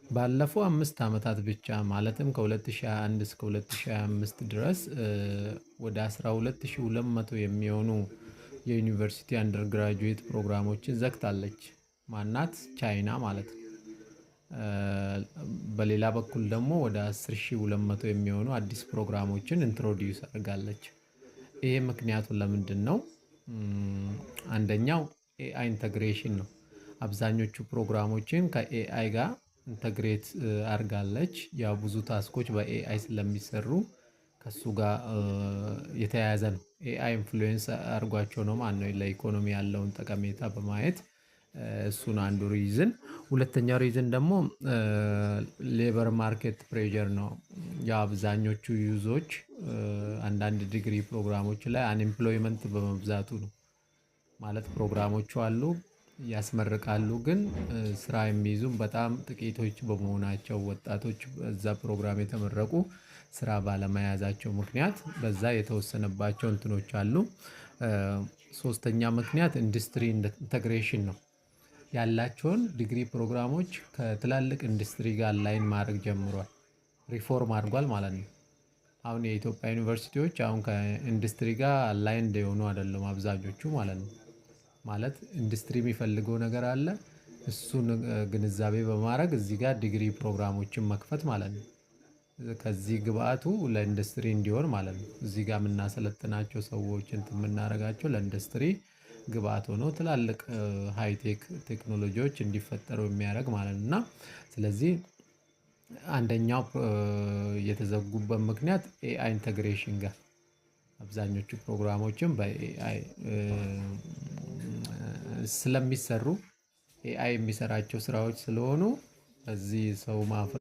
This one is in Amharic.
ባለፈው 5 ዓመታት ብቻ ማለትም ከ2021 እስከ 2025 ድረስ ወደ 12200 የሚሆኑ የዩኒቨርሲቲ አንደር ግራጁዌት ፕሮግራሞችን ዘግታለች። ማናት? ቻይና ማለት ነው። በሌላ በኩል ደግሞ ወደ 10200 የሚሆኑ አዲስ ፕሮግራሞችን ኢንትሮዲዩስ አድርጋለች። ይሄ ምክንያቱ ለምንድን ነው? አንደኛው ኤአይ ኢንተግሬሽን ነው። አብዛኞቹ ፕሮግራሞችን ከኤአይ ጋር ኢንተግሬት አድርጋለች። ያው ብዙ ታስኮች በኤአይ ስለሚሰሩ ከሱ ጋር የተያያዘ ነው። ኤአይ ኢንፍሉዌንስ አድርጓቸው ነው ማለት ነው ለኢኮኖሚ ያለውን ጠቀሜታ በማየት እሱን አንዱ ሪዝን። ሁለተኛው ሪዝን ደግሞ ሌበር ማርኬት ፕሬዠር ነው። ያው አብዛኞቹ ዩዞች አንዳንድ ዲግሪ ፕሮግራሞች ላይ አንኤምፕሎይመንት በመብዛቱ ነው። ማለት ፕሮግራሞቹ አሉ ያስመርቃሉ፣ ግን ስራ የሚይዙም በጣም ጥቂቶች በመሆናቸው ወጣቶች በዛ ፕሮግራም የተመረቁ ስራ ባለመያዛቸው ምክንያት በዛ የተወሰነባቸው እንትኖች አሉ። ሶስተኛ ምክንያት ኢንዱስትሪ ኢንተግሬሽን ነው። ያላቸውን ዲግሪ ፕሮግራሞች ከትላልቅ ኢንዱስትሪ ጋር አላይን ማድረግ ጀምሯል። ሪፎርም አድርጓል ማለት ነው። አሁን የኢትዮጵያ ዩኒቨርሲቲዎች አሁን ከኢንዱስትሪ ጋር አላይንድ የሆኑ አይደሉም አብዛኞቹ ማለት ነው። ማለት ኢንዱስትሪ የሚፈልገው ነገር አለ። እሱን ግንዛቤ በማድረግ እዚህ ጋር ዲግሪ ፕሮግራሞችን መክፈት ማለት ነው። ከዚህ ግብአቱ ለኢንዱስትሪ እንዲሆን ማለት ነው። እዚህ ጋር የምናሰለጥናቸው ሰዎች እንትን የምናደርጋቸው ለኢንዱስትሪ ግብአት ሆኖ ትላልቅ ሃይቴክ ቴክኖሎጂዎች እንዲፈጠሩ የሚያደርግ ማለት ነው። እና ስለዚህ አንደኛው የተዘጉበት ምክንያት ኤአይ ኢንተግሬሽን ጋር አብዛኞቹ ፕሮግራሞችን በኤአይ ስለሚሰሩ ኤአይ የሚሰራቸው ስራዎች ስለሆኑ እዚህ ሰው ማፍራት